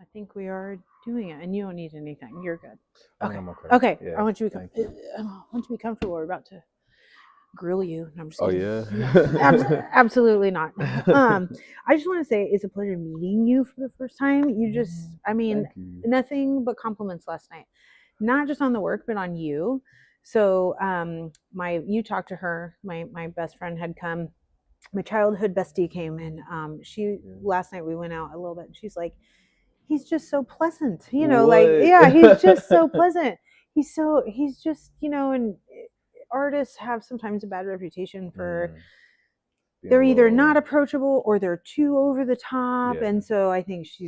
I think we are doing it, and you don't need anything. You're good. I Okay. think I'm okay. Okay. Yeah, I want you thank to be comfortable. We're about to grill you. No, I'm just Oh kidding. yeah. No, absolutely not. I just want to say it's a pleasure meeting you for the first time. You just, I mean, Thank you. nothing but compliments last night, not just on the work, but on you. So, you talked to her. My best friend had come. My childhood bestie came, and last night we went out a little bit. And she's like, he's just so pleasant, like, What? yeah, he's just so pleasant. He's just, and artists have sometimes a bad reputation for Being they're a either little. not approachable or they're too over the top. Yeah. And so I think she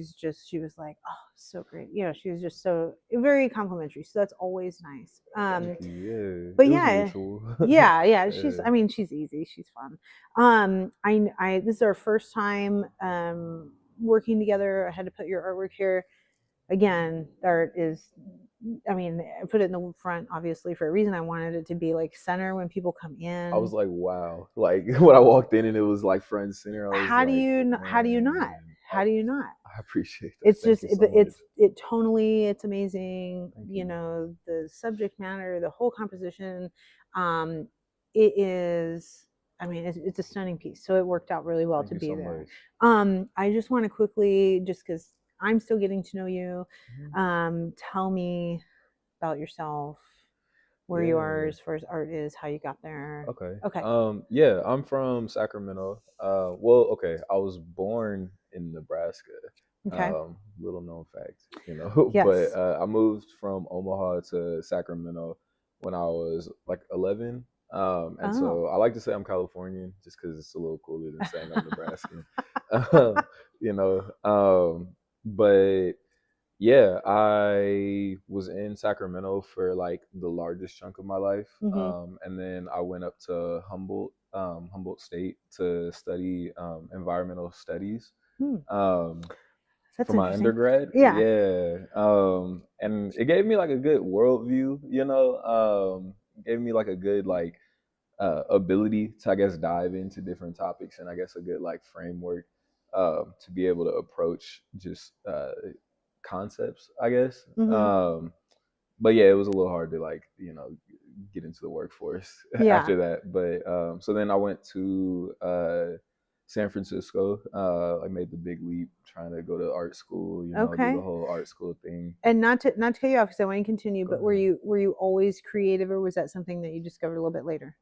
was like, oh, so great. She was just so very complimentary. So that's always nice. Thank you. Yeah. But It was yeah, mutual. yeah, she's, Yeah. I mean, she's easy. She's fun. This is our first time working together. I had to put your artwork here. Again, art is, I mean, I put it in the front obviously for a reason. I wanted it to be like center when people come in. I was like, wow. Like when I walked in and it was like front and center, I was how do like, you man, how do you not how do you not I appreciate that. it's Thank just you so much. it tonally, it's amazing. Thank you. The subject matter, the whole composition, it is, I mean, it's a stunning piece, so it worked out really well Thank to you be so there. much. I just want to quickly, just because I'm still getting to know you, tell me about yourself, where you are Yeah. as far as art is, how you got there. Okay. Yeah, I'm from Sacramento. Well, okay, I was born in Nebraska. Okay. Little known fact, Yes. But I moved from Omaha to Sacramento when I was like 11. And so I like to say I'm Californian just because it's a little cooler than saying I'm Nebraskan. you know. But yeah, I was in Sacramento for like the largest chunk of my life, and then I went up to Humboldt State to study environmental studies That's for my interesting. undergrad. Yeah. Yeah, and it gave me like a good worldview. Gave me like a good like ability to, I guess, dive into different topics, and I guess a good like framework to be able to approach just concepts, I guess. But yeah, it was a little hard to like, get into the workforce Yeah. after that. But so then I went to San Francisco. I made the big leap trying to go to art school, do Okay. the whole art school thing. And not to cut you off because I want to continue, Go but ahead. were you always creative, or was that something that you discovered a little bit later?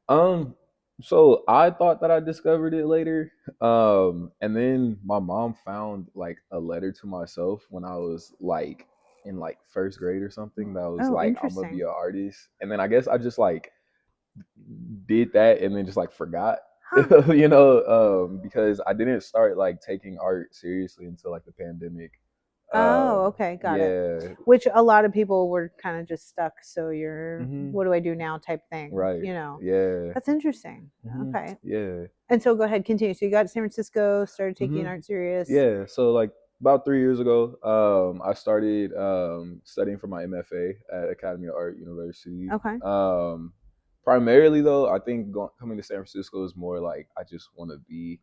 So I thought that I discovered it later. And then my mom found like a letter to myself when I was like in like first grade or something that was Oh, like, I'm gonna be interesting. an artist. And then I guess I just like did that and then just like forgot. Huh. Because I didn't start like taking art seriously until like the pandemic. Oh, okay, got it. Yeah. Which a lot of people were kind of just stuck. So you're, Hmm. what do I do now type thing, Right. Yeah. That's interesting. Hmm. Okay. Yeah. And so go ahead, continue. So you got to San Francisco, started taking art serious. Yeah, so like about 3 years ago, I started studying for my MFA at Academy of Art University. Okay. Primarily though, I think coming to San Francisco is more like I just want to be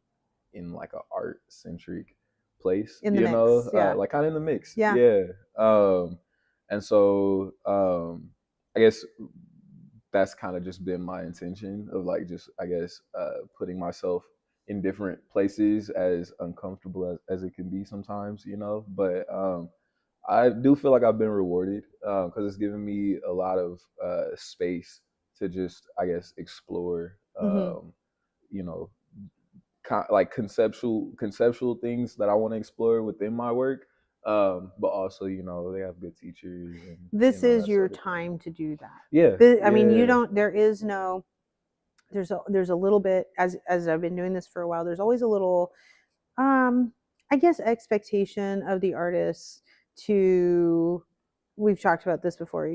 in like an art centric place, In the mix, yeah. like kind of in the mix, Yeah. yeah. And so I guess that's kind of just been my intention of like just, I guess, putting myself in different places, as uncomfortable as it can be sometimes, but I do feel like I've been rewarded because it's given me a lot of space to just, I guess, explore you know like conceptual things that I want to explore within my work, but also, they have good teachers, and This is that your sort of thing. time to do that. Yeah, I mean, you yeah. don't, there is no, there's a little bit, as I've been doing this for a while, there's always a little I guess expectation of the artists to, we've talked about this before,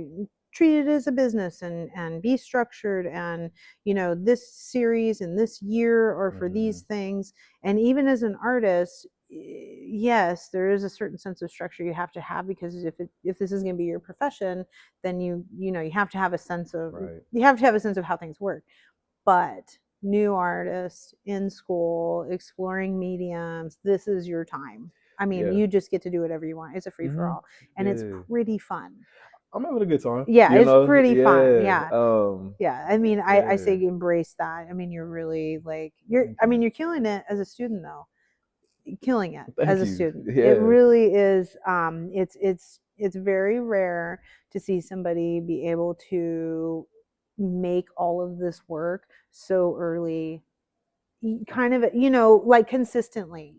treat it as a business and be structured, and this series and this year or for these things. And even as an artist, yes, there is a certain sense of structure you have to have, because if this is going to be your profession, then you have to have a sense of, Right. you have to have a sense of how things work. But new artists in school exploring mediums, this is your time. I mean, you just get to do whatever you want. It's a free for all, and it's pretty fun. I'm having a good time. Yeah, you it's know? pretty fun. Yeah. Yeah. I mean, I say embrace that. I mean, you're really like I mean, you're killing it as a student though. Killing it Thank as a you. student. Yeah. It really is. It's very rare to see somebody be able to make all of this work so early, kind of, like consistently.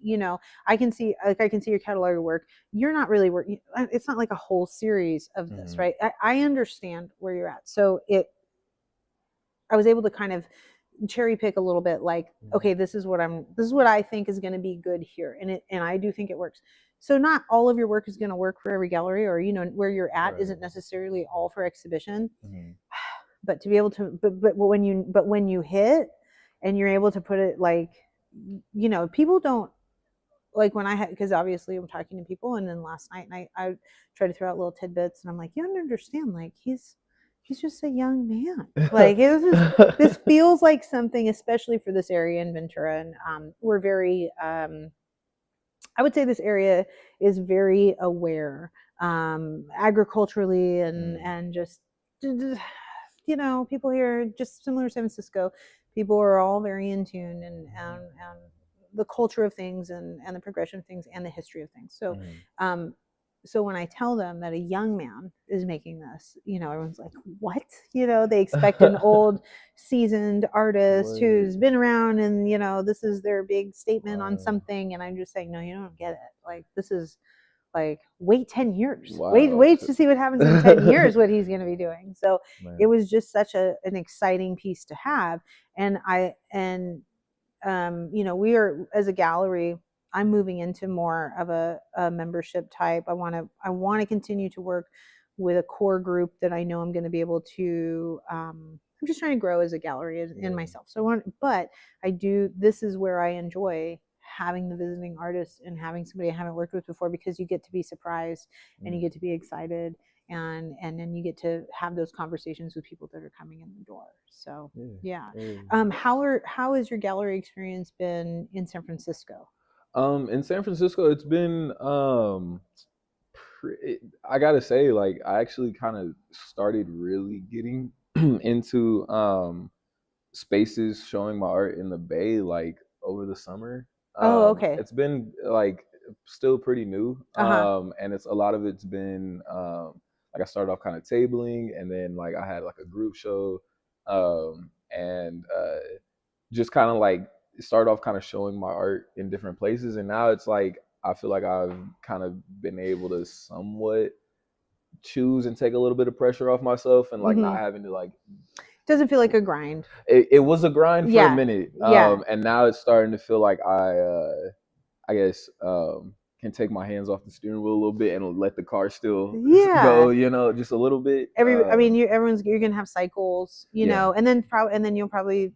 I can see your catalog of work. You're not really working. It's not like a whole series of this, right? I understand where you're at. So I was able to kind of cherry pick a little bit, like, okay, this is what I think is going to be good here, and I do think it works. So not all of your work is going to work for every gallery, or where you're at isn't necessarily all for exhibition. But to be able to, but when you hit and you're able to put it, like, people don't, like, when I had, because obviously I'm talking to people, and then last night I tried to throw out little tidbits, and I'm like, you don't understand, like, he's just a young man. Like, this feels like something, especially for this area in Ventura, and we're very, I would say this area is very aware, agriculturally, and just, people here, just similar to San Francisco, people are all very in tune, and the culture of things, and the progression of things, and the history of things. So, so when I tell them that a young man is making this, everyone's like, what? They expect an old, seasoned artist who's been around, and, this is their big statement on something. And I'm just saying, no, you don't get it. Like, this is like, wait 10 years. Wait to see what happens in 10 years, what he's going to be doing. So it was just such an exciting piece to have. And we are, as a gallery, I'm moving into more of a membership type. I want to continue to work with a core group that I know I'm going to be able to. I'm just trying to grow as a gallery in myself. So this is where I enjoy having the visiting artists and having somebody I haven't worked with before, because you get to be surprised and you get to be excited, and then you get to have those conversations with people that are coming in the door. So how has your gallery experience been in San Francisco? In San Francisco, it's been I gotta say, like, I actually kind of started really getting into spaces showing my art in the Bay, like, over the summer. Okay. It's been, like, still pretty new, and a lot of it's been like, I started off kind of tabling, and then, like, I had, like, a group show, and just kind of, like, started off kind of showing my art in different places, and now it's like I feel like I've kind of been able to somewhat choose and take a little bit of pressure off myself, and, like, not having to, like, doesn't feel like a grind. It was a grind for a minute, and now it's starting to feel like I guess can take my hands off the steering wheel a little bit and let the car still go, just a little bit. I mean, you're gonna have cycles, and then you'll probably,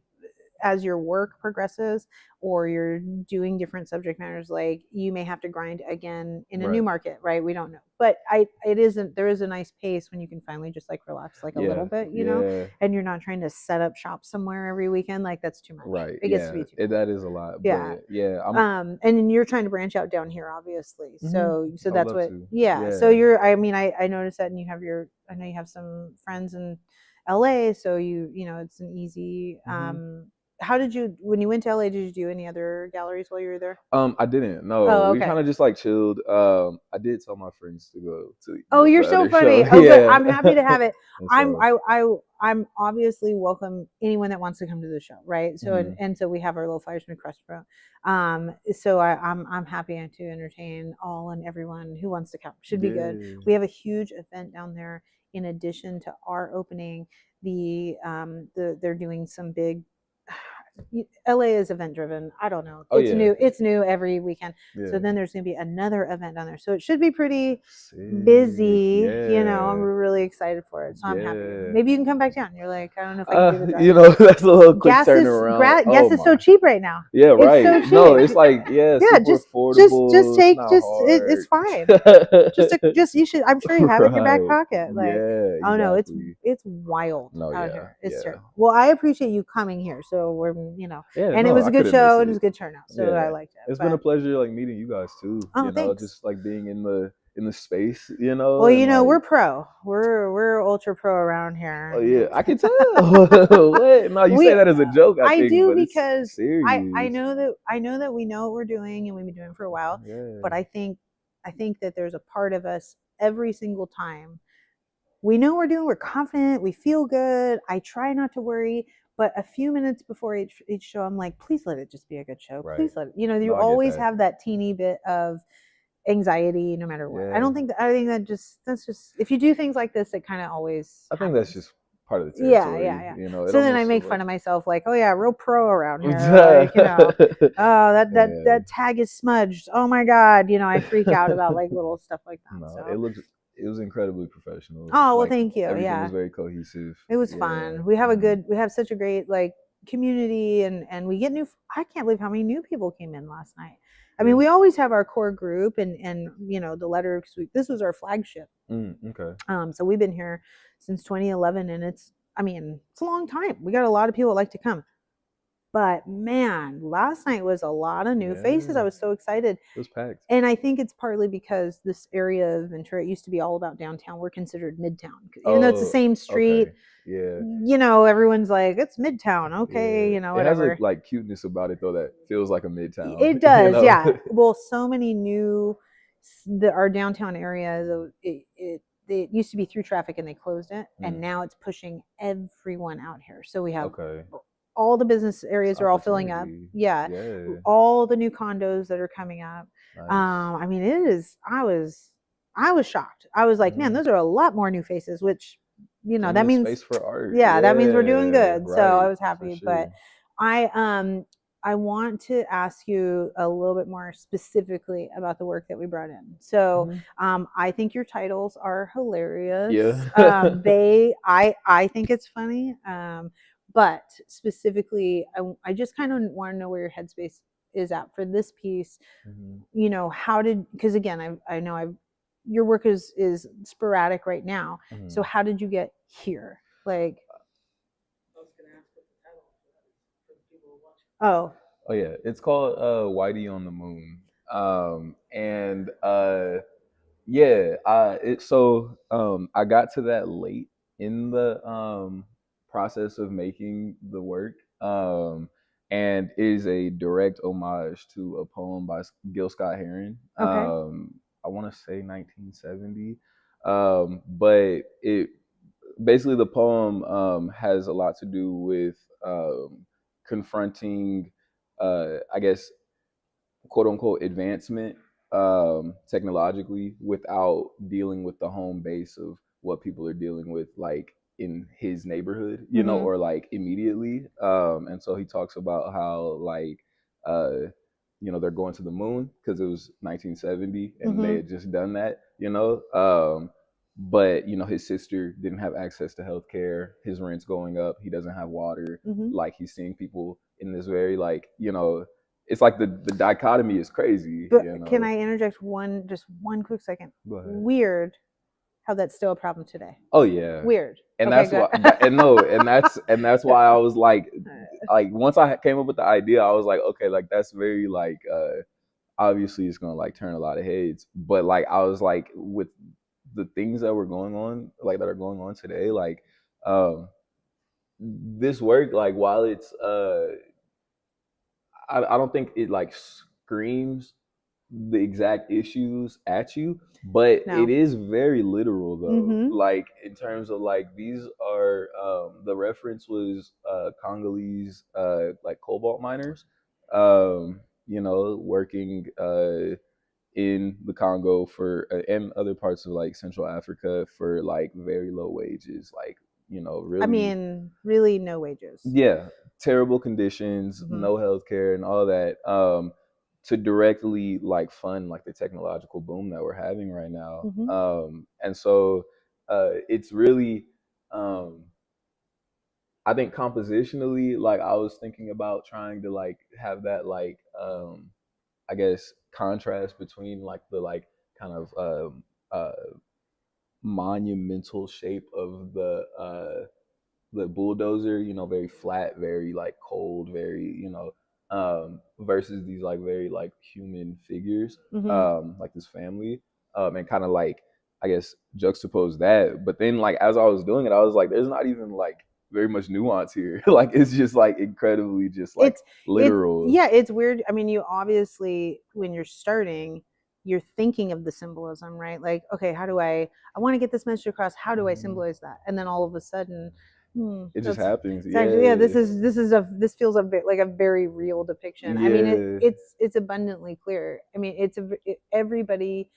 as your work progresses, or you're doing different subject matters, like, you may have to grind again in a new market, right? We don't know, but there is a nice pace when you can finally just, like, relax, like, a little bit, and you're not trying to set up shop somewhere every weekend. Like, that's too much, right? It gets to be too much. That is a lot. Yeah. But, and you're trying to branch out down here, obviously. So that's what so I noticed that, and I know you have some friends in LA, so it's an easy when you went to LA, did you do any other galleries while you were there? I didn't. No. Oh, okay. We kind of just, like, chilled. I did tell my friends to go to. Oh, you're so funny. Oh, good. I'm happy to have it. I'm obviously welcome anyone that wants to come to the show, right? So and so we have our little Flyers from Crestbro. So I'm happy to entertain all and everyone who wants to come. Should be good. We have a huge event down there. In addition to our opening, they're doing some big. LA is event driven. I don't know. It's new every weekend. So then there's going to be another event down there. So it should be pretty busy. I'm really excited for it. So I'm happy. Maybe you can come back down. You're like, I don't know if I can do the drive. That's a little quick turnaround. Gas is so cheap right now. Yeah, right. It's so cheap. No, it's like, super affordable. It's fine. You should. I'm sure you have it in your back pocket. Like, exactly. No, it's wild out here. It's terrible. Well, I appreciate you coming here. So we're and Yeah, and it no, was I a good couldn't miss show and it was it. a good turnout, so I Yeah, liked it. it's been a But pleasure like meeting you guys too. oh, thanks. Just like being in the space, Well, and we're like, pro. We're ultra pro around oh here. yeah, I can tell. What? No, you say we that as a joke, I I think, do but it's because I serious. know that we know what we're doing and we've been doing it for a while, Yeah. but I think that there's a part of us every single time we know we're confident, we feel good. I try not to worry, but a few minutes before each show, I'm like, please let it just be a good show. Right. Please let it. No, You I get always that. have that teeny bit of anxiety, no matter what. Yeah. I think that's just if you do things like this, it kind of always I think that's happens. just part of the Yeah, territory. It So then I almost make feels fun like. of myself, like, oh yeah, real pro around here, like oh Yeah. that tag is smudged. Oh my god, I freak out about like little stuff like that. No, So it was incredibly professional. oh well, Like thank you. everything was Yeah, very cohesive. it was Yeah. fun. We have such a great like community, and we get new. I can't believe how many new people came in last night. I Yeah. mean, we always have our core group, and the letter. This was our flagship. Okay. So we've been here since 2011, and I mean, it's a long time. We got a lot of people that like to come. But man, last night was a lot of new faces. Yeah. I was so excited. It was packed. And I think it's partly because this area of Ventura, it used to be all about downtown. We're considered midtown. Even though it's the Oh, same street, okay. Yeah. everyone's like, it's midtown. Okay, Yeah. It has a whatever. like cuteness about it though that feels like a midtown. It does, yeah. Well, so many our downtown area, it used to be through traffic and they closed it. And now it's pushing everyone out here. So we have Okay. all the business It's areas are all filling up. opportunity. Yeah. Yeah. All the new condos that are coming up. Nice. I mean, I was shocked. I was like, man, those are a lot more new faces, which, that Genuine means, space for art. yeah, that means we're doing Yeah. good. So I Right. was For happy, but sure. I, I want to ask you a little bit more specifically about the work that we brought in. So, I think your titles are hilarious. Yeah. I think it's funny. But specifically, I just kind of want to know where your headspace is at for this piece. How did, because again, I know your work is sporadic right now. So how did you get here? Like, oh, Oh yeah, it's called Whitey on the Moon. And yeah, I got to that late in the process of making the work. And it is a direct homage to a poem by Gil Scott Heron. okay. I want to say 1970. But it basically the poem has a lot to do with confronting, I guess, quote unquote advancement technologically without dealing with the home base of what people are dealing with, like in his neighborhood, Mm-hmm. or like immediately. And so he talks about how like uh, they're going to the moon because it was 1970 and they Mm-hmm. had just done that, but his sister didn't have access to healthcare. His rent's going up. He doesn't have water. Mm-hmm. Like he's seeing people in this very like it's like the dichotomy is crazy. But can I interject just one quick second? Go ahead. Weird how that's still a problem today. Oh yeah. Weird. And okay, that's why and that's why I was like once I came up with the idea, I was like, okay, like that's very like obviously it's gonna like turn a lot of heads. But like I was like with the things that were going on, like that are going on today, like this work, like while it's I don't think it like screams the exact issues at you, but No. it is very literal though. Mm-hmm. Like in terms of like these are the reference was Congolese like cobalt miners, working in the Congo for and other parts of like Central Africa for like very low wages, like I really, mean, really no wages. yeah, terrible conditions, Mm-hmm. no healthcare and all that, to directly like fund like the technological boom that we're having right now. Mm-hmm. And so it's really I think compositionally, like I was thinking about trying to like have that like I guess contrast between like the like kind of monumental shape of the bulldozer, very flat, very like cold, very versus these like very like human figures, Mm-hmm. like this family, and kind of like I guess juxtapose that. But then like as I was doing it, I was like, there's not even like very much nuance here. Like it's just like incredibly just like It's literal. yeah, it's weird. I mean, you obviously when you're starting, you're thinking of the symbolism, right? Like, okay, how do I want to get this message across? How do I Mhm. symbolize that? And then all of a sudden, It just that's happens. it's actually, yeah, Yeah. this feels like a very real depiction. I mean, Yeah. it's abundantly clear. I mean, everybody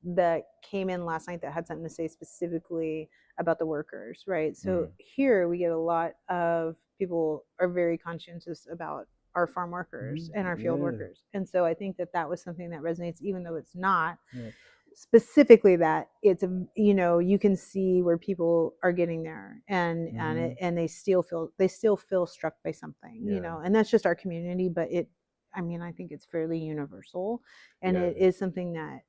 that came in last night that had something to say specifically about the workers, right? So Mhm. here we get a lot of people are very conscientious about our farm workers and our field Yeah. workers. And so I think that was something that resonates, even though it's not Yeah. specifically that. It's a, you can see where people are getting there, Mhm. and they still feel struck by something, Yeah. and that's just our community, but I mean, I think it's fairly universal, and Yeah. it is something that,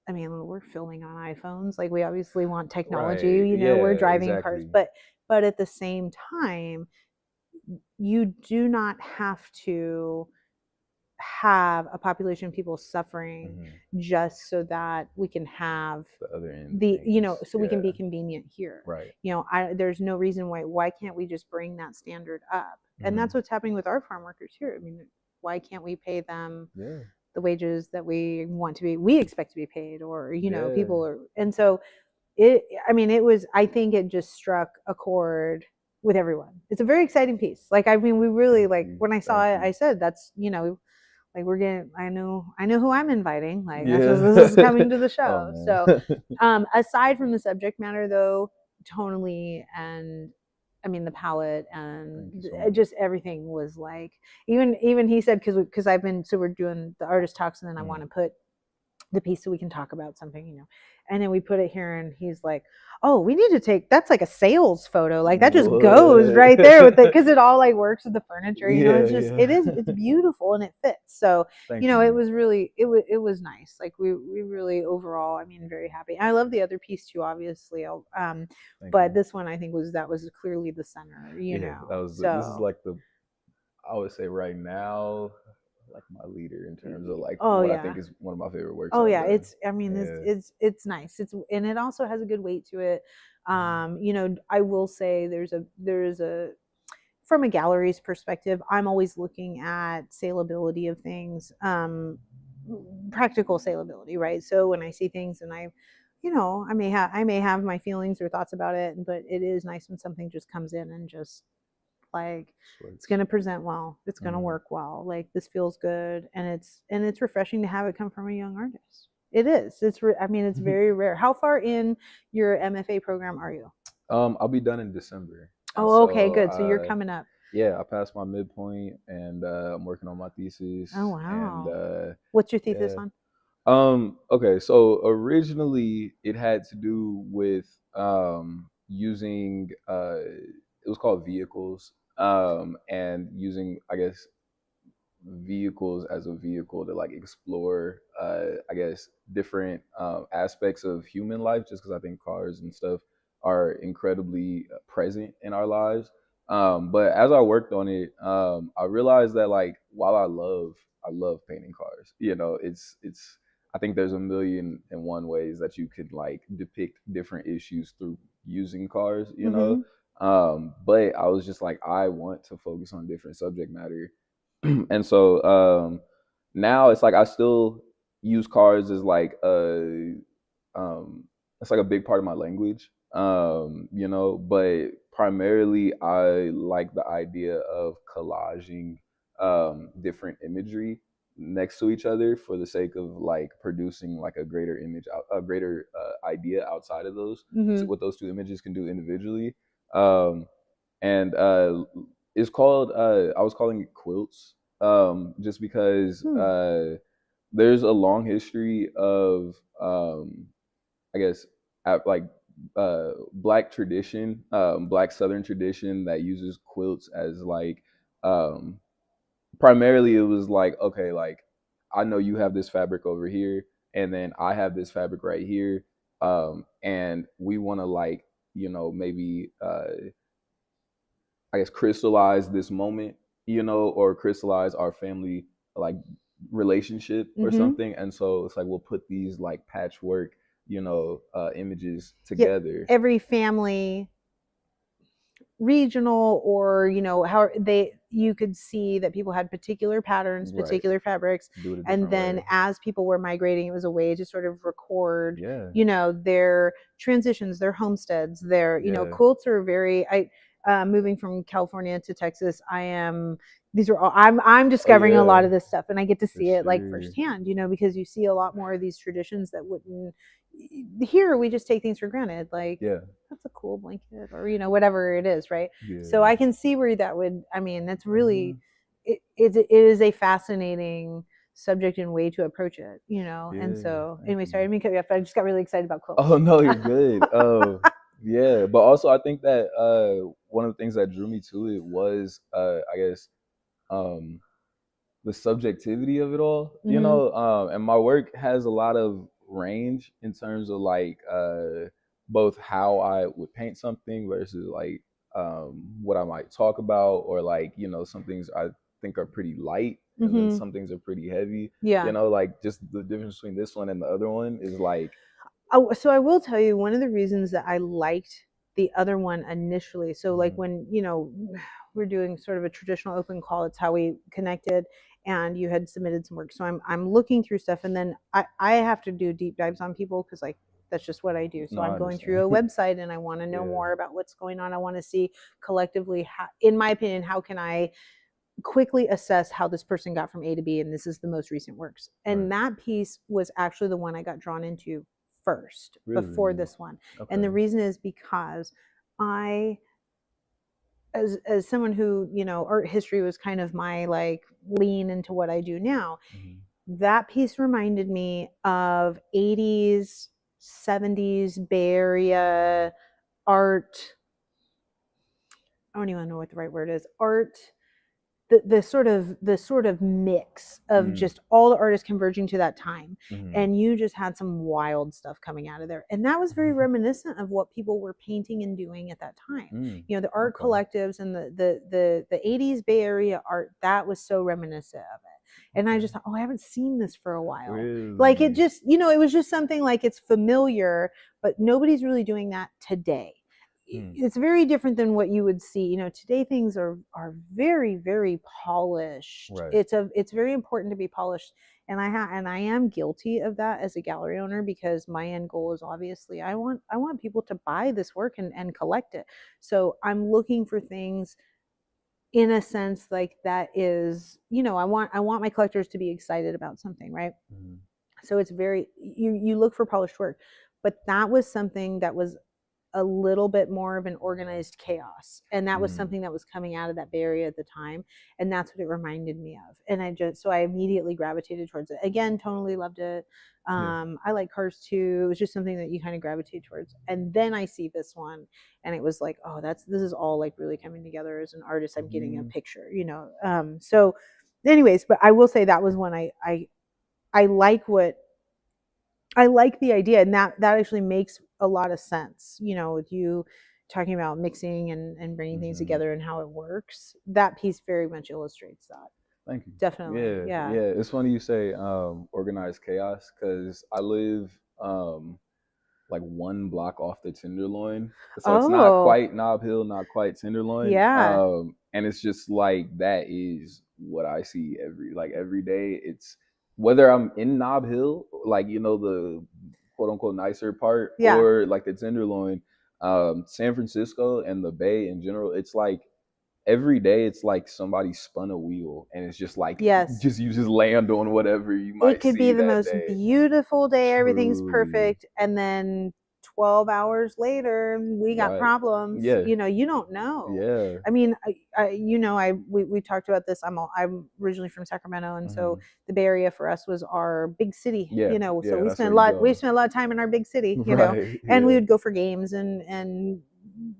I mean, we're filming on iPhones. Like, we obviously want technology, Right. we're Yeah. driving cars, Exactly. but at the same time, you do not have to have a population of people suffering Mhm. just so that we can have The other end of things. so we can Yeah. be convenient here. Right. There's no reason why can't we just bring that standard up? And that's Mhm. what's happening with our farm workers here. I mean, why can't we pay them Yeah. the wages that we expect to be paid, or Yeah. people are. And so I think it just struck a chord with everyone. It's a very exciting piece. Like, I mean, we really, Thank like, you. when I saw Thank it, you. I said, that's, like, we're getting, I know who I'm inviting. Like, Yeah. this is coming to the Oh show. man. So aside from the subject matter, though, tonally, and I mean the palette, and Thank you so much. just everything was like, even he said, because I've been, so we're doing the artist talks, and then I want Mhm. to put the piece so we can talk about something, and then we put it here, and he's like, oh, we need to take, that's like a sales photo, like that just goes What? right there with it, because it all like works with the furniture, Yeah. it's just, Yeah. it's beautiful, and it fits. So Thank it you. was really, it was nice. Like, we really, overall, I mean, very happy. I love the other piece too, obviously. Thank But you. this one, I think, was clearly the center, Yeah. That was this is so. like the I would say right now like my leader in terms of like Oh what I yeah. think is one of my favorite works Oh I've yeah, done. I mean, Yeah. it's nice. And it also has a good weight to it. I will say there's a from a gallery's perspective, I'm always looking at saleability of things, practical saleability, right? So when I see things, and I may have my feelings or thoughts about it, but it is nice when something just comes in and just, like, it's Swords. going to present well, it's going to Mm-hmm. work well, like, this feels good, and it's refreshing to have it come from a young artist. It is, I mean, it's very rare. How far in your MFA program are you? I'll be done in December, and Oh, okay, so good, so you're coming up. yeah, I passed my midpoint, and I'm working on my Oh, thesis, and wow. What's your thesis yeah. on? Okay, so originally it had to do with using it was called vehicles, and using I guess vehicles as a vehicle to like explore I guess different aspects of human life, just because I think cars and stuff are incredibly present in our lives. But as I worked on it, I realized that like while I love painting cars, it's I think there's a million and one ways that you could like depict different issues through using cars, Mm-hmm. but I was just like, I want to focus on different subject matter. And so now it's like I still use cars as like it's like a big part of my language. But primarily I like the idea of collaging different imagery next to each other for the sake of like producing like a greater image, a greater idea outside of those, Mm-hmm. what those two images can do individually. Um, and it's called I was calling it quilts, just because Hmm. there's a long history of I guess like black tradition, black Southern tradition that uses quilts as like um, primarily it was like, okay, like I know you have this fabric over here, and then I have this fabric right here, and we want to like maybe I guess, crystallize this moment, or crystallize our family like relationship or Mm-hmm. something. And so it's like we'll put these like patchwork, images Yep. together. Every family, regional, or how you could see that people had particular patterns, Right. particular fabrics, Do it a and different then way. as people were migrating, it was a way to sort of record Yeah. their transitions, their homesteads, their Yeah. quilts are very moving from California to Texas. These are all I'm Oh discovering a yeah. lot of this stuff, and I get to For see it like sure. firsthand, because you see a lot more of these traditions that wouldn't here. We just take things for granted, like Yeah. that's a cool blanket, or whatever it is, right? So Yeah. I can see where that would, that's Hmm. really, it is a fascinating subject and way to approach it, and Yeah. so Thank anyway, you. sorry, I mean, cut you off, but I just got really excited about Oh quilts. no, you're good. Yeah, but also I think that one of the things that drew me to it was I guess um the subjectivity of it all, Hmm. and my work has a lot of range in terms of like both how I would paint something versus like what I might talk about, or like, some things I think are pretty light and then Hmm. some things are pretty heavy, Yeah. like just the difference between this one and the other one is like, Oh, so I will tell you one of the reasons that I liked the other one initially. So like mhm, when we're doing sort of a traditional open call, it's how we connected, and you had submitted some work. So I'm looking through stuff, and then I have to do deep dives on people because like that's just what I do. So no, I I'm going understand. through a website and I want to know Yeah, more about what's going on. I want to see collectively how, in my opinion, how can I quickly assess how this person got from A to B, and this is the most recent works. right. And that piece was actually the one I got drawn into first before Really? this one. And Okay. the reason is because I, as someone who, art history was kind of my like lean into what I do now, Hmm. that piece reminded me of 80s, 70s Bay Area art. I don't even know what the right word is. Art, the sort of mix of Mm. just all the artists converging to that time, Hmm. and you just had some wild stuff coming out of there, and that was very reminiscent of what people were painting and doing at that time. Mm. The art Okay. collectives and the 80s Bay Area art, that was so reminiscent of it. And I Okay. just thought, oh, I haven't seen this for a while. Like it Really? just, it was just something like it's familiar, but nobody's really doing that today. Hmm. It's very different than what you would see. Today things are very, very polished. Right. It's very important to be polished, and I am guilty of that as a gallery owner, because my end goal is obviously I want people to buy this work and collect it. So I'm looking for things in a sense like that is, I want my collectors to be excited about something, right? Hmm. So it's very, you look for polished work, but that was something that was a little bit more of an organized chaos, and that was Mm. something that was coming out of that Bay Area at the time, and that's what it reminded me of. And I immediately gravitated towards it again. Totally loved it. Yeah. I like cars too. It was just something that you kind of gravitate towards, and then I see this one, and it was like, oh, this is all like really coming together as an artist. I'm getting a Hmm. picture, so anyways, but I will say that was when I like what I like the idea, and that actually makes a lot of sense. With you talking about mixing and bringing things Hmm. together and how it works, that piece very much illustrates that. Thank you. Definitely, Yeah. yeah. Yeah. It's funny you say organized chaos because I live like one block off the Tenderloin. So it's not Oh, quite Nob Hill, not quite Tenderloin. yeah. And it's just like that is what I see every day. It's whether I'm in Nob Hill, like the quote unquote nicer part, Yeah. or like the Tenderloin, San Francisco and the Bay in general, it's like every day it's like somebody spun a wheel and it's just like Yes. just you just land on whatever you It might could be see the that most day. beautiful day, everything's Truly. perfect, and then 12 hours later we got Right. problems. Yeah. You don't know. Yeah. I mean, we talked about this. I'm originally from Sacramento, and so Hmm. the Bay Area for us was our big city. Yeah. So Yeah. That's where you we go. spent a lot of time in our big city. Right. And we Yeah. would go for games, and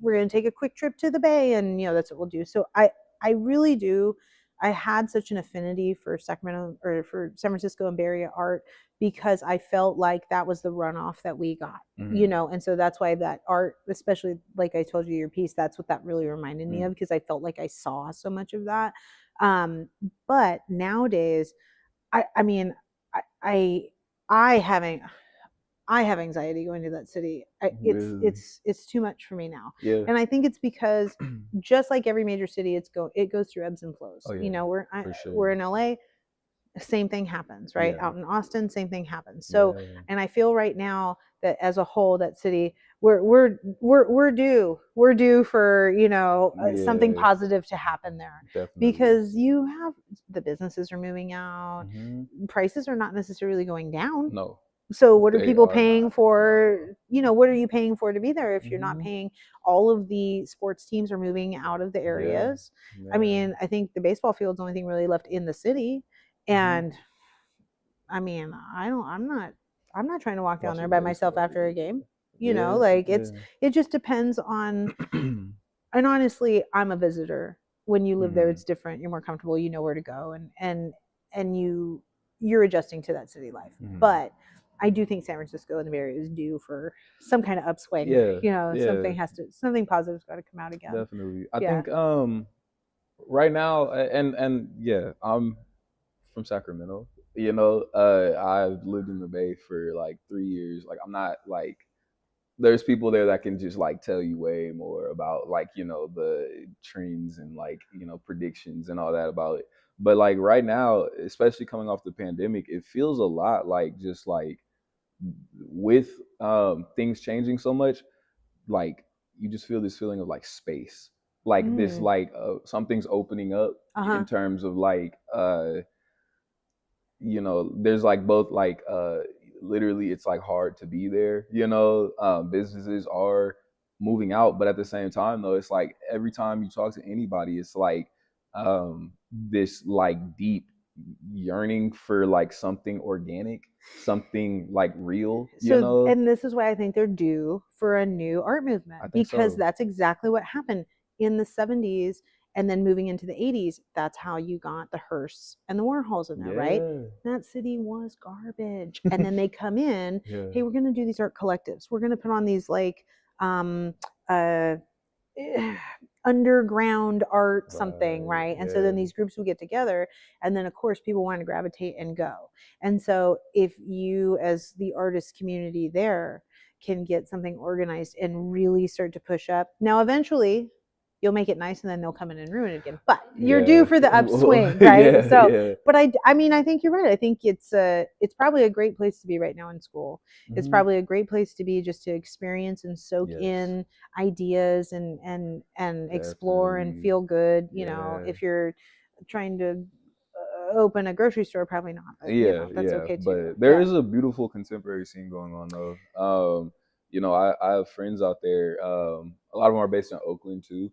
we're gonna take a quick trip to the Bay, and that's what we'll do. So I really do. I had such an affinity for Sacramento or for San Francisco and Bay Area art because I felt like that was the runoff that we got, you know, and so that's why that art, especially like I told you your piece, that's what that really reminded me of, because I felt like I saw so much of that. But nowadays, I mean, I, I, I having I have anxiety going to that city. Really? It's too much for me now, Yeah. and I think it's because just like every major city, it goes through ebbs and flows. Oh yeah. You know, For sure. we're in LA, same thing happens, right? Yeah. Out in Austin, same thing happens. So, Yeah. and I feel right now that as a whole, that city, we're due for, you know, something Yeah. positive to happen there, Definitely. because you have the businesses are moving out, prices are not necessarily going down. No. So what are They people are paying not. for? You know, what are you paying for to be there if you're not paying? All of the sports teams are moving out of the areas. Yeah. I mean, I think the baseball field's the only thing really left in the city. And I mean, I'm not trying to walk down there Watching by myself baseball. after a game. You know, Yeah. like Yeah. it just depends on, and honestly, I'm a visitor. When you live there, it's different. You're more comfortable, you know where to go, and you're adjusting to that city life. But I do think San Francisco and the Bay Area is due for some kind of upswing. Yeah. You know, Yeah. something positive's got to come out again. Definitely. I Yeah. think right now and yeah, I'm from Sacramento. You know, I've lived in the Bay for like 3 years. Like I'm not like there's people there that can just like tell you way more about like, you know, the trends and like, you know, predictions and all that about it. But like right now, especially coming off the pandemic, it feels a lot like just like with things changing so much, like you just feel this feeling of like space, like this like something's opening up in terms of like you know, there's like both like literally it's like hard to be there, you know, businesses are moving out, but at the same time though, it's like every time you talk to anybody, it's like this like deep yearning for like something organic, something like real, you know. And this is why I think they're due for a new art movement, I think because so. that's exactly what happened in the 70s and then moving into the 80s. That's how you got the Hearsts and the Warhols in there, right? That city was garbage. And then they come in, hey, we're going to do these art collectives. We're going to put on these like uh underground art something, right? And so then these groups would get together, and then of course people want to gravitate and go. And so if you as the artist community there can get something organized and really start to push up, now eventually you'll make it nice and then they'll come in and ruin it again, but you're due for the upswing, right? But I mean, I think you're right. I think it's probably a great place to be right now in school. It's probably a great place to be, just to experience and soak in ideas and explore and feel good. You know, if you're trying to open a grocery store, probably not, but you know, that's okay too. But there is a beautiful contemporary scene going on though. You know, I have friends out there. A lot of them are based in Oakland too.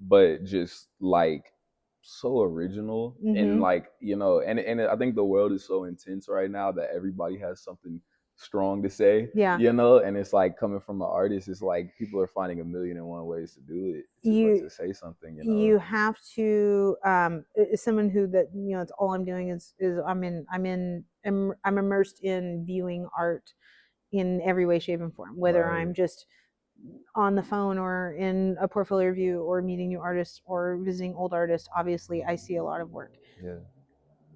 But just like so original and like, you know, and I think the world is so intense right now that everybody has something strong to say. You know, and it's like coming from an artist, it's like people are finding 1,000,001 ways to do it, to say something, you know. You have to someone who, that, you know, it's all I'm doing is I'm immersed in viewing art in every way, shape, and form, whether I'm just on the phone or in a portfolio review or meeting new artists or visiting old artists. Obviously I see a lot of work.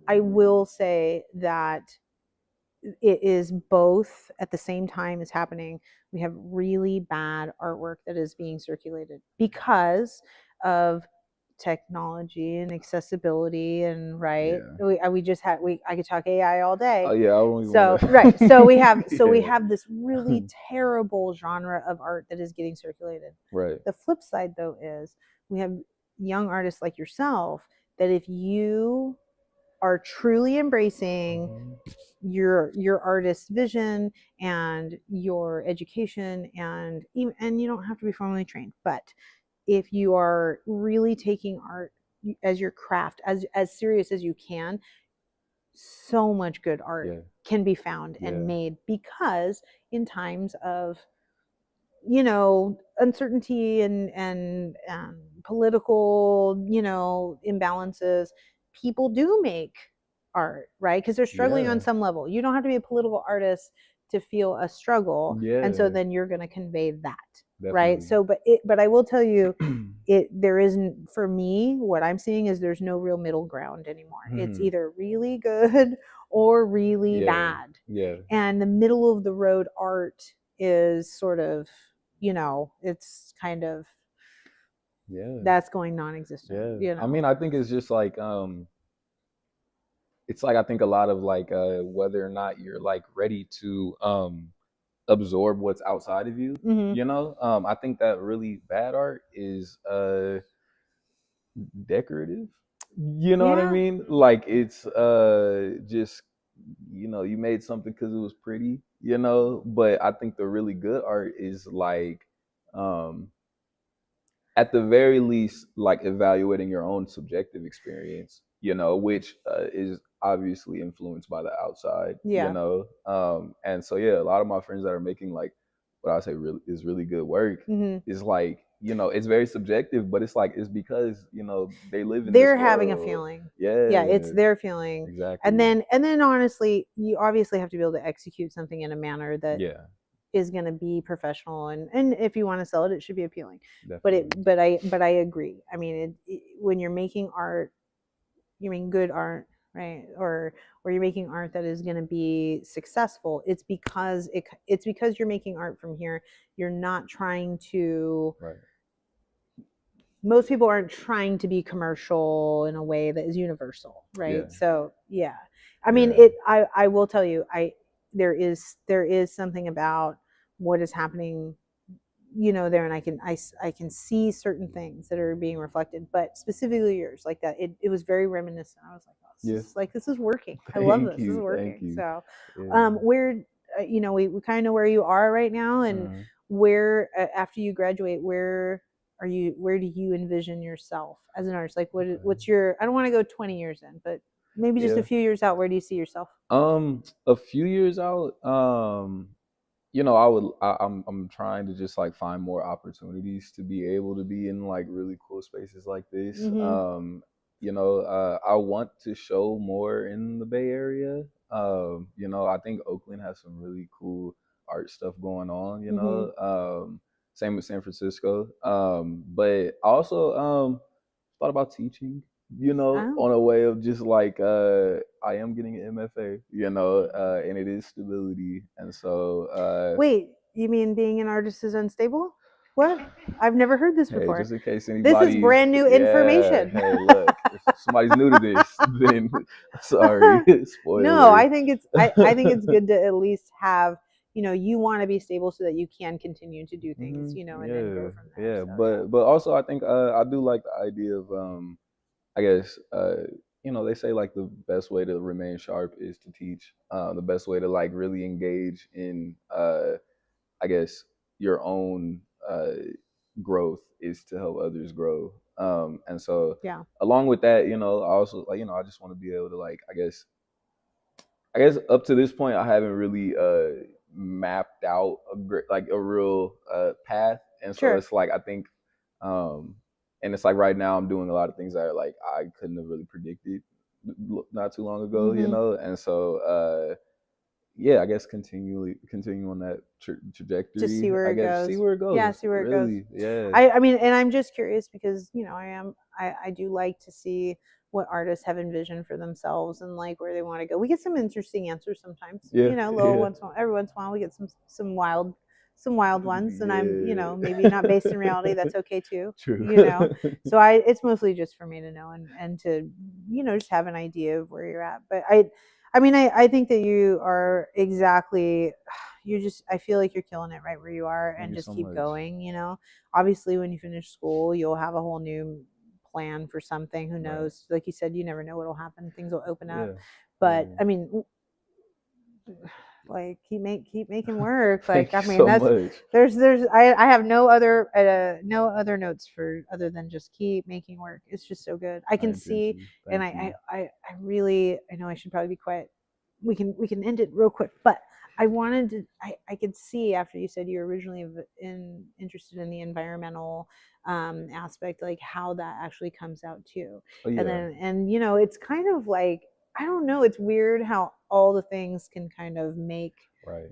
I will say that it is both at the same time as happening. We have really bad artwork that is being circulated because of technology and accessibility, and right, we just had I could talk AI all day. Oh yeah, I don't even so wanna... right, so we have we have this really terrible genre of art that is getting circulated. The flip side though is we have young artists like yourself that if you are truly embracing your artist's vision and your education, and you don't have to be formally trained, but if you are really taking art as your craft, as serious as you can, so much good art can be found and made, because in times of, you know, uncertainty and political, imbalances, people do make art, right? Because they're struggling on Yeah, some level. You don't have to be a political artist to feel a struggle, and so yeah, then you're going to convey that, right? definitely. So, but I will tell you, there isn't, for me, what I'm seeing is there's no real middle ground anymore. It's Mhm. either really good or really Yeah, bad, yeah, and the middle of the road art is sort of, it's kind of, yeah, that's going non-existent, yeah. I mean, I think it's just like it's like I think a lot of like whether or not you're like ready to absorb what's outside of you. Hmm. I think that really bad art is decorative. You know what I Yeah. mean? Like it's just you made something because it was pretty, but I think the really good art is like um at the very least like evaluating your own subjective experience, which is obviously influenced by the outside, Yeah. and so yeah, a lot of my friends that are making like what I say really is really good work Hmm. is like it's very subjective, but it's like it's because they live in this They're having a world. feeling. Yeah, it's Yeah, their feeling. and exactly. then and then honestly, you obviously have to be able to execute something in a manner that Yeah, is going to be professional, and if you want to sell it, it should be appealing. but definitely. it but I agree. I mean, when you're making art, you mean good art, right? Or you're making art that is going to be successful, it's because you're making art from here. You're not trying to, Right. most people aren't trying to be commercial in a way that is universal, Yeah. right? So yeah, I mean, Yeah. I will tell you, there is something about what is happening, there, and I can see certain things that are being reflected, but specifically yours, like that, it was very reminiscent. I was like, oh, Yeah. this is working. I love Thank this is you. Thank working. you. So Yeah. where, we kind of know where you are right now, and Mhm. where, after you graduate, where do you envision yourself as an artist? Like, Okay. what's your, I don't want to go 20 years in, but maybe just a Yeah. few years out, where do you see yourself? A few years out, I'm trying to just like find more opportunities to be able to be in like really cool spaces like this. Mm-hmm. I want to show more in the Bay Area. I think Oakland has some really cool art stuff going on, Mm-hmm. same with San Francisco. But I also thought about teaching, Oh, on a way of just like I am getting an MFA, and it is stability. And so wait, you mean being an artist is unstable? What? I've never heard this hey, before. just in case This is anybody, brand new yeah, information. hey, look, if somebody's new to this, then sorry, No, spoiler. I think it's good to at least have, you want to be stable so that you can continue to do things, and then Yeah, go from there. yeah, So yeah. but also I think I do like the idea of I guess they say like the best way to remain sharp is to teach. The best way to like really engage in I guess your own growth is to help others grow. And so Yeah. along with that, I also like I just want to be able to like I guess up to this point I haven't really mapped out like a real path, and so Sure. it's like I think um and it's like right now I'm doing a lot of things that are like I couldn't have really predicted not too long ago, Mhm. and so yeah, I guess continue on that Just see trajectory. where I it guess see goes. where it Yeah, goes. see where it goes. Really, yeah, I mean, and I'm just curious because, I do like to see what artists have envisioned for themselves and like where they want to go. We get some interesting answers sometimes, yeah, little yeah, once in a while, every once in a while we get some wild ones, and I'm, yeah. maybe not based in reality. That's okay too. True. So it's mostly just for me to know, and to, just have an idea of where you're at. But I mean, I think that you are exactly, I feel like you're killing it right where you are, Thank and you just so keep much. going. Obviously, when you finish school, you'll have a whole new plan for something. Who Right. knows? Like you said, you never know what'll happen. Things will open up. Yeah. But Yeah. I mean, like, keep making work. Like, Thank I you mean, so that's much. I have no other notes for, other than just keep making work. It's just so good. I I can see, appreciate you. and Thank you. I really, I know I should probably be quiet. We can end it real quick, but I wanted to. I could see after you said you were originally interested in the environmental aspect, like how that actually comes out too. Oh And yeah, then, and it's kind of like, I don't know. It's weird how all the things can kind of make, right.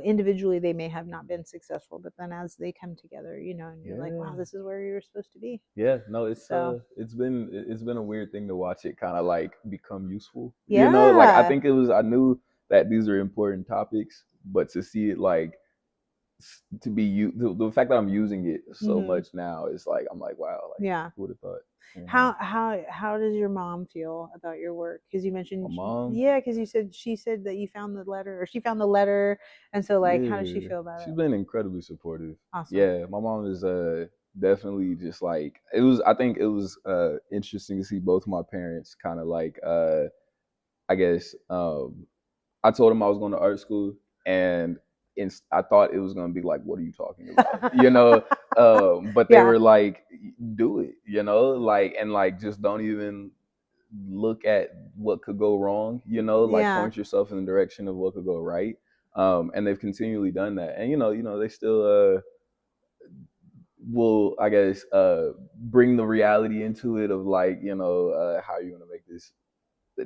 individually they may have not been successful, but then as they come together, and you're like, Yeah. wow, this is where you were supposed to be. Yeah, no, So it's been a weird thing to watch it kind of like become useful. Like I yeah. think I knew that these are important topics, but to see it like to be the fact that I'm using it so Hmm. much now is like I'm like wow, like Yeah. who would have thought? You know, How does your mom feel about your work? Because you my mentioned, mom, yeah, because she said that you found the letter, or she found the letter, and so like, how does she yeah, feel about she's it? been incredibly supportive. Awesome. Yeah, my mom is definitely just like it was. I think it was interesting to see both my parents kind of like I guess I told them I was going to art school, and I thought it was going to be like, "What are you talking about?" But they Yeah. were like, "Do it," like and like just don't even look at what could go wrong, like Yeah. point yourself in the direction of what could go right. And they've continually done that, and they still will, I guess, bring the reality into it of like, how are you going to make this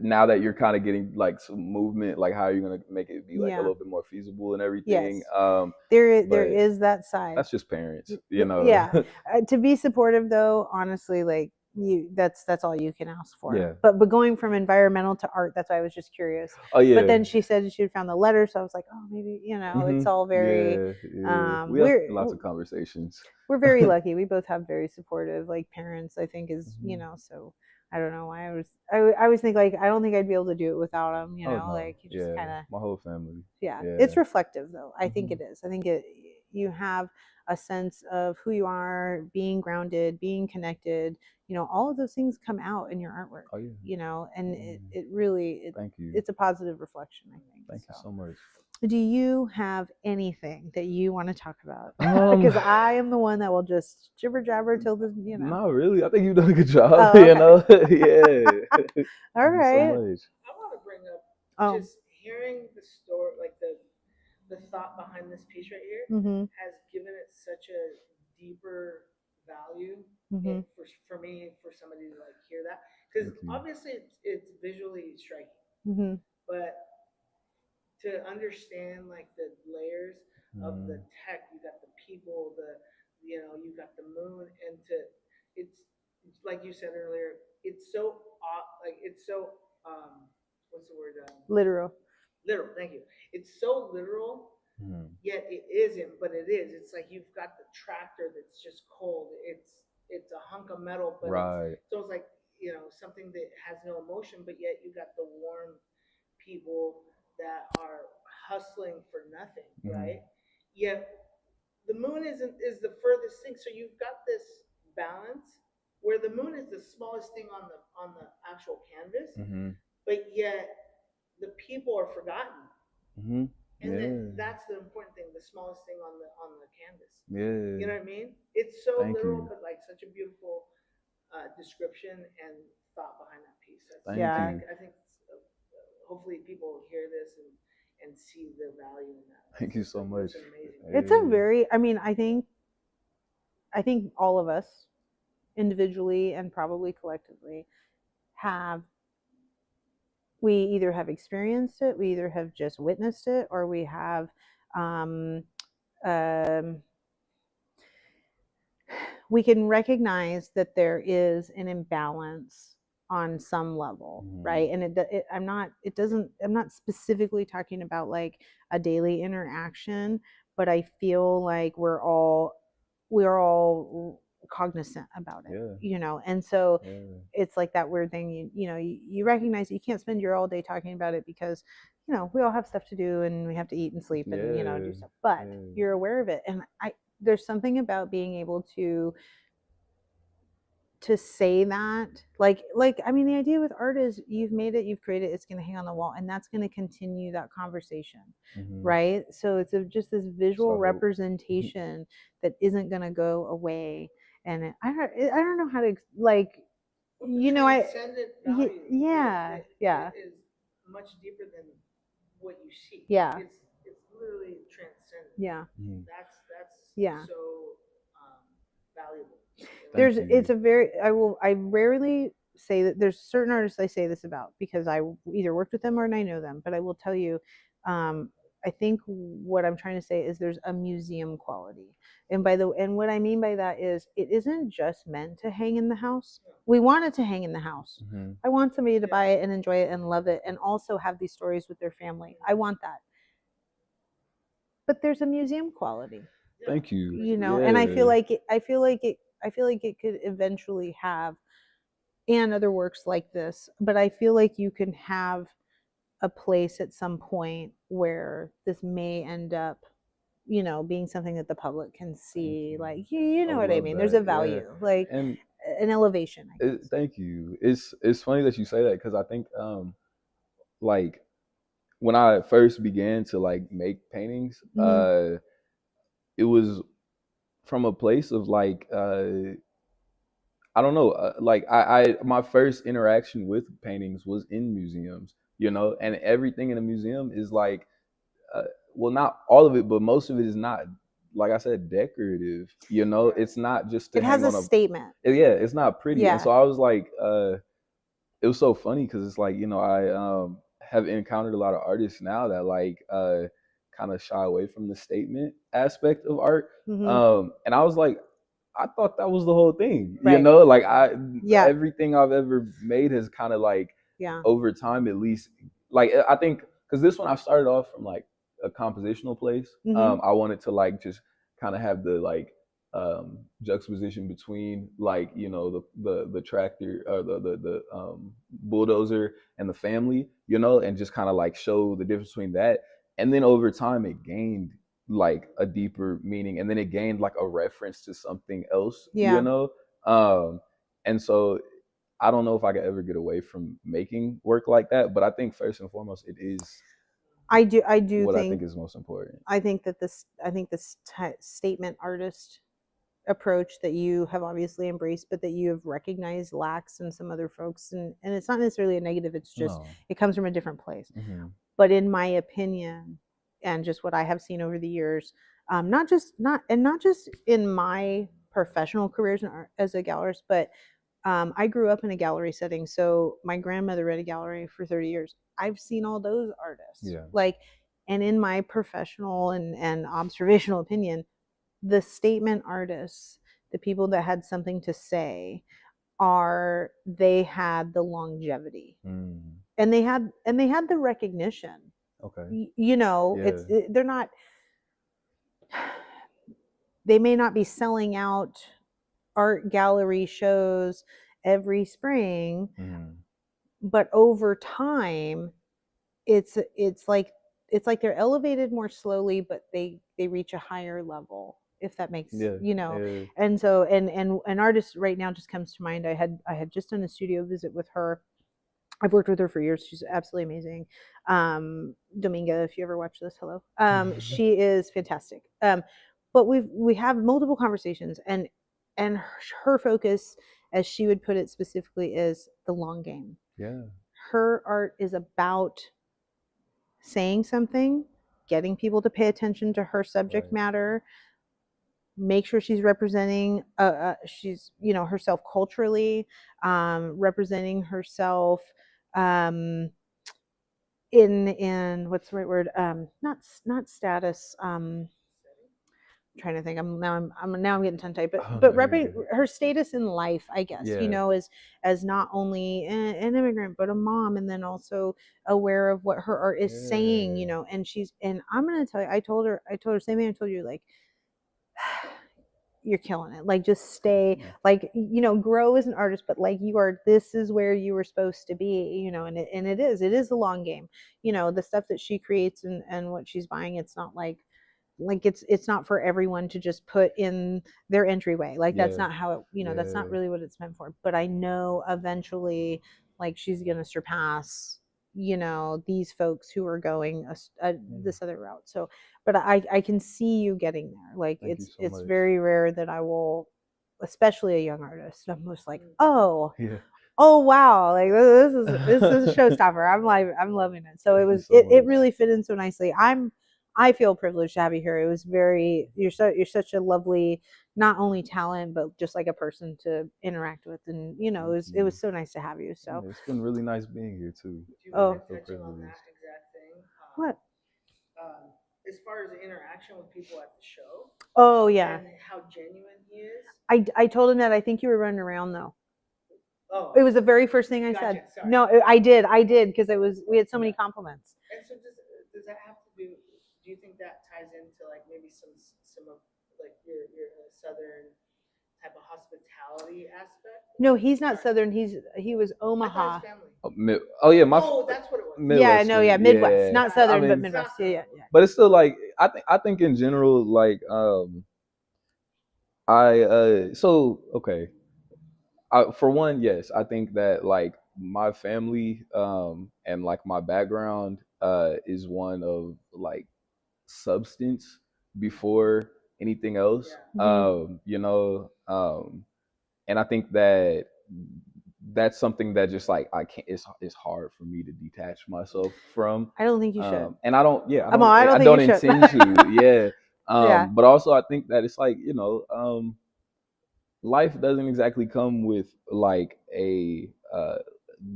now that you're kind of getting like some movement, like how are you going to make it be like a Yeah. little bit more feasible and everything. Yes. There But is that side. that's just parents. Yeah. To be supportive though, honestly, like, that's all you can ask for. Yeah. But going from environmental to art, that's why I was just curious. Oh But yeah. then she said she had found the letter, so I was like, oh, maybe, it's all very, Yeah, yeah. We have lots of conversations. we're very lucky. We both have very supportive like parents, I think, is, Mhm. so I don't know why I always think like, I don't think I'd be able to do it without them, Oh no, like you just yeah, kind of, my whole family. yeah, Yeah. it's reflective though. I think Hmm. it is. I think you have a sense of who you are, being grounded, being connected. All of those things come out in your artwork. Oh yeah. And Yeah. it really Thank you. it's a positive reflection, I think. Thank you So, so much. do you have anything that you want to talk about? Um, Because I am the one that will just jibber jabber till the. not really. I think you've done a good job. Oh, okay. Yeah. All Thank you so right. much. I want to bring up Oh. just hearing the story, like the thought behind this piece right here, Mhm. has given it such a deeper value. Mhm. For me, for somebody to like hear that, because Thank you. obviously it's visually striking, Mhm. but to understand like the layers of the Mm, tech, you got the people, you got the moon, and it's like you said earlier, it's so like it's so what's the word, Literal. literal. Thank you. It's so literal, mm, yet it isn't, but it is. It's like you've got the tractor that's just cold. It's a hunk of metal, but right. it's almost like something that has no emotion, but yet you got the warm people that are hustling for nothing, Mm, right? Yet the moon is the furthest thing. So you've got this balance where the moon is the smallest thing on the actual canvas, mm, but yet the people are forgotten. mm. And Yeah. that's the important thing, the smallest thing on the canvas. Yeah. You know what I mean? It's so Thank literal, you. but like such a beautiful description and thought behind that piece. Thank Yeah. you. I think hopefully people hear this and see the value in that. Thank you so much. That's an amazing It's piece. a Yeah. very, I mean, I think all of us individually and probably collectively have, we either have experienced it, we either have just witnessed it, or we have um, um, we can recognize that there is an imbalance on some level, Mm, right? And I'm not, it doesn't, I'm not specifically talking about like a daily interaction, but I feel like we're all cognizant about it, yeah. and so Yeah. it's like that weird thing, you recognize you can't spend your all day talking about it, because we all have stuff to do and we have to eat and sleep and Yeah. do stuff, but Yeah. you're aware of it. And there's something about being able to say that, I mean, the idea with art is you've made it, you've created it, it's going to hang on the wall, and that's going to continue that conversation, Mm-hmm. right? So it's just this So visual I hope. representation that isn't going to go away. And I don't know how to, like, Well, it's a I transcendent value yeah, that yeah, is much deeper than what you see. yeah, literally transcendent. Yeah. That's Yeah. so valuable. There's you. it's a very I rarely say that there's certain artists I say this about because I either worked with them or I know them, but I will tell you, I think what I'm trying to say is there's a museum quality. And what I mean by that is it isn't just meant to hang in the house. We want it to hang in the house. I want somebody to buy it and enjoy it and love it and also have these stories with their family. I want that. But there's a museum quality. Thank you. You know, and I feel like it could eventually have and other works like this, but I feel like you can have a place at some point where this may end up, you know, being something that the public can see. Like you know what I mean? There's a value, like and an elevation, I guess. Thank you. It's funny that you say that because I think like when I first began to like make paintings, it was from a place of like I don't know, like I my first interaction with paintings was in museums, you know, and everything in a museum is like, well, not all of it, but most of it is not, like I said, decorative. You know, it's not just to It has hang a on a statement. yeah, it's not pretty. Yeah. And so I was like, it was so funny because it's like, you know, I have encountered a lot of artists now that like kind of shy away from the statement aspect of art. And I was like, I thought that was the whole thing, you know, like everything I've ever made has kind of like over time, at least, like I think because this one I started off from like a compositional place. I wanted to like just kind of have the like juxtaposition between like, you know, the tractor or the bulldozer and the family, you know, and just kind of like show the difference between that. And then over time it gained like a deeper meaning, and then it gained like a reference to something else, you know. And so I don't know if I could ever get away from making work like that, but I think first and foremost it is I do what think, I think is most important. I think this statement artist approach that you have obviously embraced, but that you have recognized lacks in some other folks, and it's not necessarily a negative, it's just it comes from a different place. But in my opinion, and just what I have seen over the years, not just in my professional careers as a gallerist, but I grew up in a gallery setting. So my grandmother ran a gallery for 30 years. I've seen all those artists. Like, and in my professional and observational opinion, the statement artists, the people that had something to say, they had the longevity. And they had the recognition. You know, they're not, they may not be selling out art gallery shows every spring, but over time it's like they're elevated more slowly, but they reach a higher level, if that makes you know. And so and an artist right now just comes to mind. I had just done a studio visit with her. I've worked with her for years. She's absolutely amazing. Dominga, if you ever watch this, hello. She is fantastic. But we have multiple conversations, and her focus, as she would put it specifically, is the long game. Her art is about saying something, getting people to pay attention to her subject matter, make sure she's representing she's, you know, herself culturally, representing herself in what's the right word, not status, I'm trying to think. I'm now getting tongue tied, but her status in life, I guess, you know, as not only an immigrant but a mom, and then also aware of what her art is saying, you know. And I'm gonna tell you, I told her same thing I told you, like, you're killing it. Like, just stay, like, you know, grow as an artist, but like, this is where you were supposed to be, you know. And it is a long game, you know. The stuff that she creates and what she's buying, it's not like it's not for everyone to just put in their entryway. Like, that's not how it, you know, that's not really what it's meant for. But I know eventually, like, she's gonna surpass, you know, these folks who are going this other route. So, but I can see you getting there. Like, it's very rare that I will, especially a young artist, I'm just like, oh wow, like, this is a showstopper. I'm loving it. So it really fit in so nicely. I feel privileged to have you here. It was very, you're such a lovely, not only talent, but just like a person to interact with. And, you know, it was so nice to have you. So Yeah, it's been really nice being here too. Do you Oh. mind touching on that exact thing? What? As far as the interaction with people at the show Oh, yeah. and how genuine he is. I told him that I think you were running around though. Oh, It was the very first thing I Gotcha, said. sorry. No, I did because we had so many compliments. and so does that have to do? Do you think that ties into like maybe some of like your southern type of hospitality aspect? No, he's not Southern. He was I thought Omaha. his family. Yeah, my Oh, that's what it was. Yeah, no, yeah, Midwest, yeah. not Southern, I but mean, Midwest. Yeah. but it's still like I think in general like so okay. For one, yes, I think that like my family and like my background is one of like substance before anything else. You know, and I think that that's something that just like I can't. It's hard for me to detach myself from. I don't think you should. And I don't. Yeah, I don't I think don't you should. intend to. Yeah. Yeah. But also I think that it's like life doesn't exactly come with like a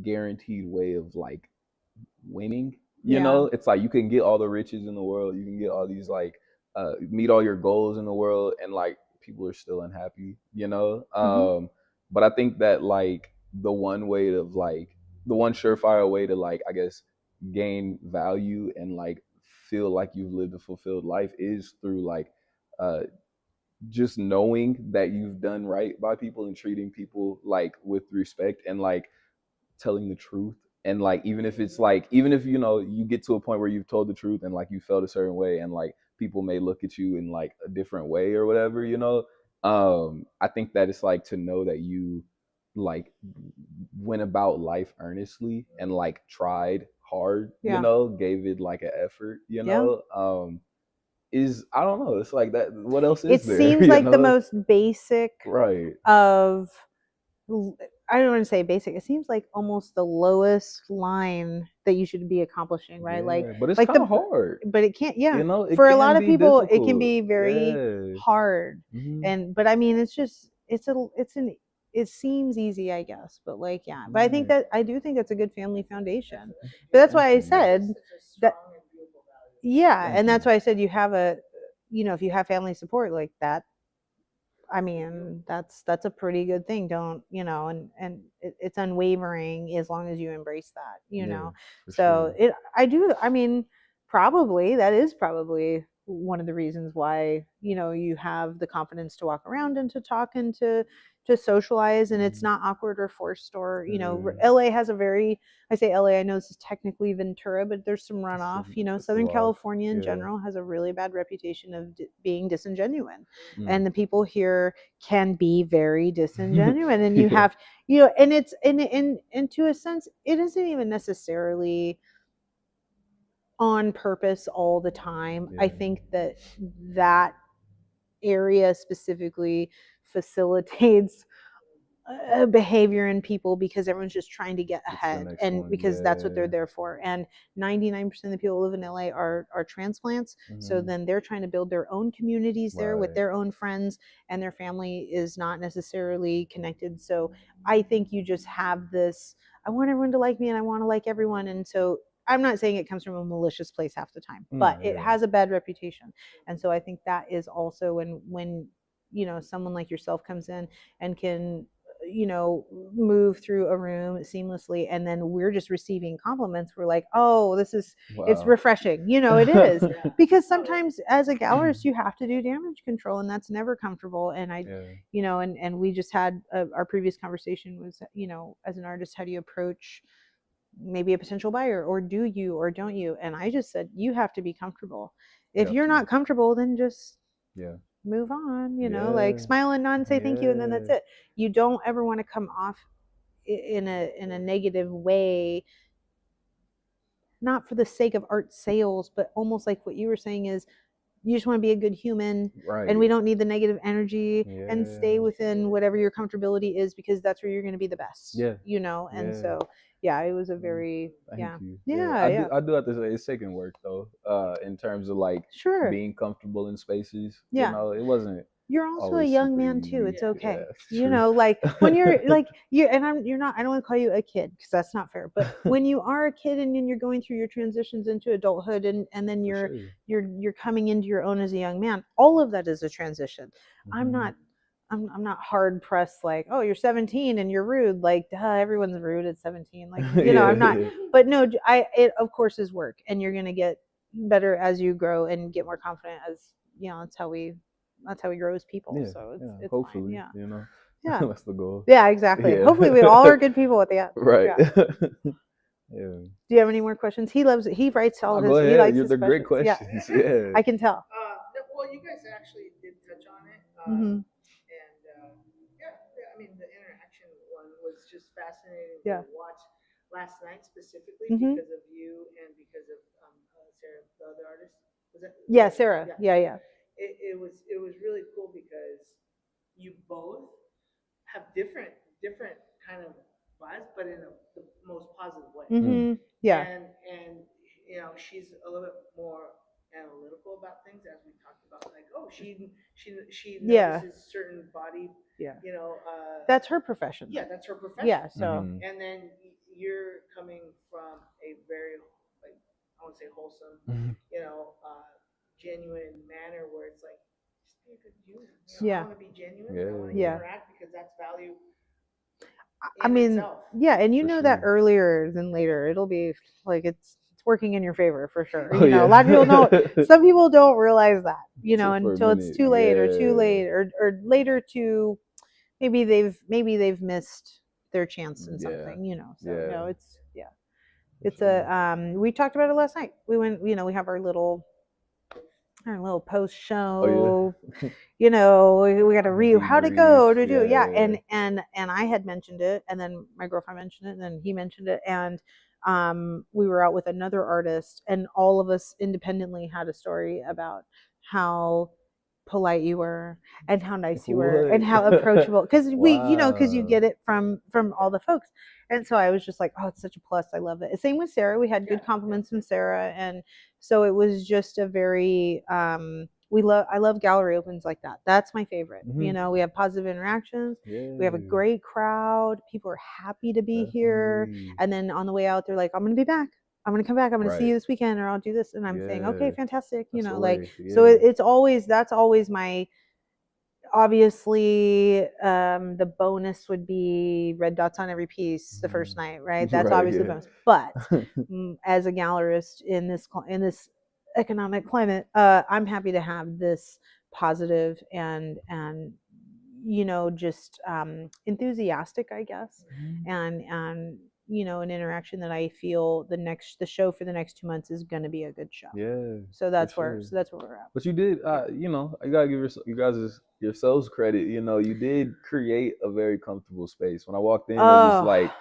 guaranteed way of like winning. You Yeah. know, it's like you can get all the riches in the world, you can get all these like meet all your goals in the world, and like people are still unhappy. You know, but I think that like the one way to like the one surefire way to like I guess gain value and like feel like you've lived a fulfilled life is through like uh just knowing that you've done right by people and treating people like with respect and like telling the truth. And like even if it's like even if you know you get to a point where you've told the truth and like you felt a certain way and like people may look at you in like a different way or whatever, you know, I think that it's like to know that you like went about life earnestly and like tried hard, you know, gave it like an effort, you know. Is I don't know. It's like that. What else is there? It seems like the most basic right of. I don't want to say basic. It seems like almost the lowest line that you should be accomplishing, right? Yeah, but it's like kind of hard. But it can't. Yeah, you know, it for a can lot of be people, difficult. it can be very hard. But I mean, it's just it seems easy, I guess. But like, yeah. But I think that I do think that's a good family foundation. But that's why I said that. Yeah, and that's why I said you have if you have family support like that, I mean, that's a pretty good thing. Don't and it's unwavering as long as you embrace that, know. So sure. I mean, probably that is probably one of the reasons why you have the confidence to walk around and to talk and to socialize, and it's not awkward or forced or LA has a very I say LA, I know this is technically Ventura, but there's some runoff. Southern California in general has a really bad reputation of being disingenuous, and the people here can be very disingenuous, and you have and it's and to a sense it isn't even necessarily on purpose all the time. I think that area specifically facilitates behavior in people because everyone's just trying to get ahead, and because that's what they're there for. And 99% of the people who live in LA are transplants, so then they're trying to build their own communities there with their own friends, and their family is not necessarily connected. So I think you just have this, I want everyone to like me and I want to like everyone, and so I'm not saying it comes from a malicious place half the time, but it has a bad reputation. And so I think that is also when someone like yourself comes in and can move through a room seamlessly, and then we're just receiving compliments. We're like, oh, this is it's refreshing. It is. Because sometimes as a gallerist you have to do damage control, and that's never comfortable. And and we just had our previous conversation was, as an artist, how do you approach maybe a potential buyer, or do you or don't you? And I just said, you have to be comfortable. If you're not comfortable, then just move on, like smile and nod and say thank you, and then that's it. You don't ever want to come off in a negative way, not for the sake of art sales, but almost like what you were saying is you just want to be a good human, Right. and we don't need the negative energy, and stay Yeah. within whatever your comfortability is, because that's where you're going to be the best. Yeah. You know, and Yeah. so yeah, it was a very Thank you. yeah. I do have to say it's taken work though. In terms of like Sure. being comfortable in spaces. Yeah. You know, it wasn't. You're also a always young super man too. easy. It's okay. Yeah, You true. know, like when you're like you, and you're not. I don't want to call you a kid because that's not fair. But when you are a kid and then you're going through your transitions into adulthood, and then For you're coming into your own as a young man, all of that is a transition. I'm Mhm. not. I'm not hard pressed like, oh, you're 17 and you're rude. Like, duh, everyone's rude at 17. Like, you know, I'm not. But no, it of course is work, and you're gonna get better as you grow and get more confident. As you know, that's how we grow as people. Yeah, So it's hopefully, fine. Yeah. you know, Yeah. that's the goal. Yeah, exactly. Yeah. Hopefully we all are good people at the end. Right. Yeah. Yeah. Do you have any more questions? He writes all his, Go ahead. he likes his They're great questions. questions. Yeah. I can tell. Well, you guys actually did touch on it, Mhm. and I mean the interaction one was just fascinating Yeah. to watch last night specifically Mhm. because of you and because of Sarah, the other artist. Was it? Yeah, Sarah. Yeah. It was really cool because you both have different kind of vibes, but in the most positive way. Mhm. Yeah. And you know, she's a little bit more analytical about things, as we talked about. Like, oh, she Yeah. notices certain body. Yeah. You know. That's her profession. Yeah, that's her profession. Yeah. So. Mhm. And then you're coming from a very, like, I want to say wholesome, Mhm. you know, genuine manner where it's like, just be a good human. You know, Yeah. I want to be genuine. Yeah. I want to Yeah. interact because that's value I in mean, itself. yeah, and you For know that sure. earlier than later. It'll be like it's working in your favor for sure. Oh, You know, a lot of people don't. Some people don't realize that. You know, For a until it's minute, too late, or or later to maybe they've missed their chance in Yeah. something. You know, so Yeah. no, it's For it's sure. we talked about it last night. We went. You know, we have our little post show. Oh yeah. You know, we got to how'd it go Debrief, to do yeah. yeah. And I had mentioned it, and then my girlfriend mentioned it, and then he mentioned it, and we were out with another artist, and all of us independently had a story about how polite you were and how nice you were and how approachable, because because you Wow. get it from all the folks. And so I was just like, oh, it's such a plus. I love it. Same with Sarah. We had good compliments from Sarah, and so it was just a very I love gallery opens like that. That's my favorite. Mhm. You know, we have positive interactions. Yeah. We have a great crowd. People are happy to be here. Definitely. And then on the way out, they're like, I'm going to be back. I'm going to come back. I'm going to see Right. you this weekend, or I'll do this. And I'm saying, okay, Yeah. fantastic. You That's know, the like, way. so Yeah. that's always my, obviously, the bonus would be red dots on every piece the first night, right? That's Right, obviously the yeah. bonus. But as a gallerist in this economic climate, I'm happy to have this positive and just enthusiastic, I guess, and an interaction that I feel the show for the next 2 months is going to be a good show. Yeah. So that's for where sure. we're at. But you did, you gotta give you guys yourselves credit. You know, you did create a very comfortable space. When I walked in, it was like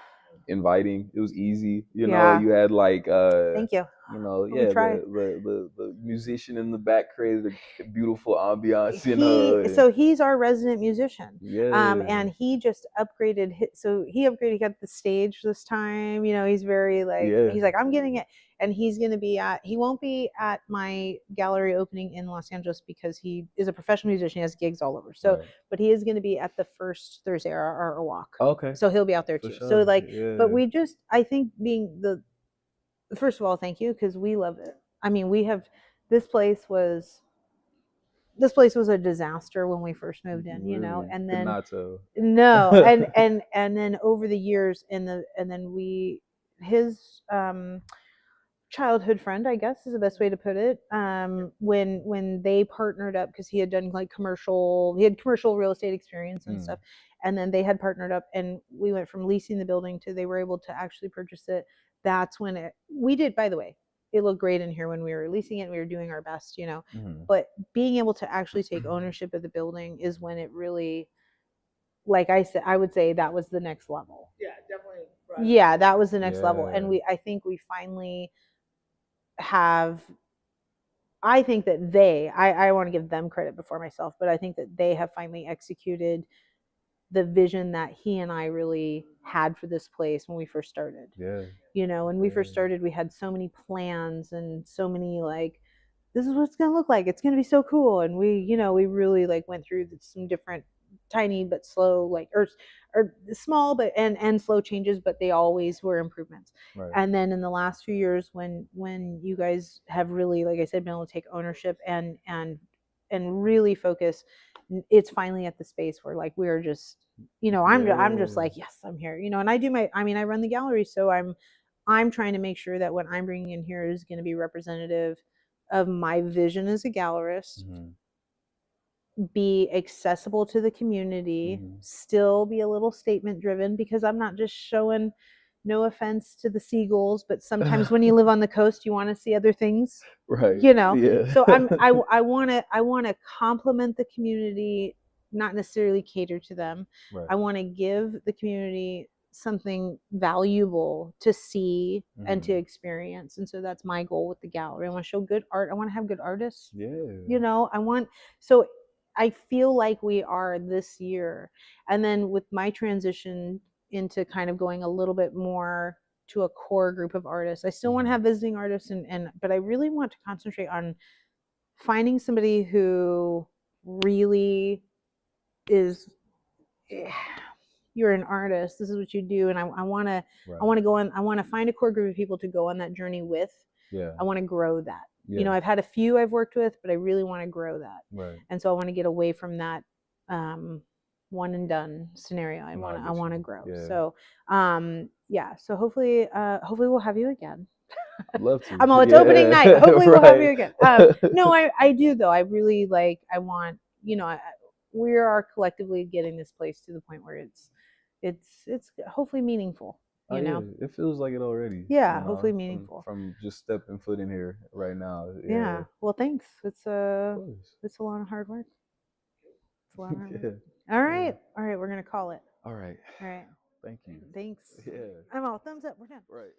inviting. It was easy. You know, Yeah. you had like Thank you. you know, We yeah, tried. the musician in the back created a beautiful ambiance. You know, So he's our resident musician. yeah, And he just upgraded he got the stage this time. You know, he's very like, Yeah. he's like, I'm getting it. And he won't be at my gallery opening in Los Angeles because he is a professional musician. He has gigs all over. So, Right. but he is going to be at the first Thursday our walk. Okay. So he'll be out there For too. sure. So like, Yeah. but I think first of all, thank you, because we love it. I mean, this place was a disaster when we first moved in, you know, Really and could then not tell. no, and then over the years, and then his childhood friend, I guess is the best way to put it, when they partnered up, because he had done like commercial real estate experience and stuff, and then they had partnered up, and we went from leasing the building to they were able to actually purchase it. That's when we did, by the way, it looked great in here when we were leasing it, and we were doing our best, you know. But being able to actually take ownership of the building is when it really, like I said, I would say that was the next level. Yeah, definitely. Yeah, that was the next level. Yeah. And I think we finally have, I think that I want to give them credit before myself, but I think that they have finally executed the vision that he and I really had for this place when we first started. Yeah. You know, when we first started, we had so many plans and so many like, this is what it's going to look like. It's going to be so cool. And we, you know, we really like went through some different tiny but slow, like, or small but and slow changes, but they always were improvements. Right. And then in the last few years, when you guys have really, like I said, been able to take ownership and really focus, it's finally at the space where like we're just, you know, I'm just like, yes, I'm here, you know. And I do my, I mean, I run the gallery, so I'm trying to make sure that what I'm bringing in here is going to be representative of my vision as a gallerist, be accessible to the community, still be a little statement driven, because I'm not just showing, no offense to the seagulls, but sometimes when you live on the coast, you want to see other things, Right. you know. Yeah. So I want to compliment the community, not necessarily cater to them. Right. I want to give the community something valuable to see and to experience. And so that's my goal with the gallery. I want to show good art. I want to have good artists. Yeah. You know, so I feel like we are this year. And then with my transition into kind of going a little bit more to a core group of artists, I still want to have visiting artists, but I really want to concentrate on finding somebody who really is, you're an artist, this is what you do, and I want to go on, I want to find a core group of people to go on that journey with. Yeah. I want to grow that. You know, I've had a few I've worked with, but I really want to grow that. Right. And so I want to get away from that one and done scenario. I want to grow. Yeah. So so hopefully we'll have you again. I'd love to. It's opening night. Hopefully we'll have you again. No, I do though. I really like, I want, you know, we are collectively getting this place to the point where it's hopefully meaningful. You know, it feels like it already. Yeah, you know, hopefully meaningful. From just stepping foot in here right now. Yeah. Well, thanks. It's Of course. a lot of hard work. It's a lot of hard work. Yeah. All right. All right. We're gonna call it. All right. All right. Thank you. Thanks. Yeah. I'm all thumbs up. We're done. Right.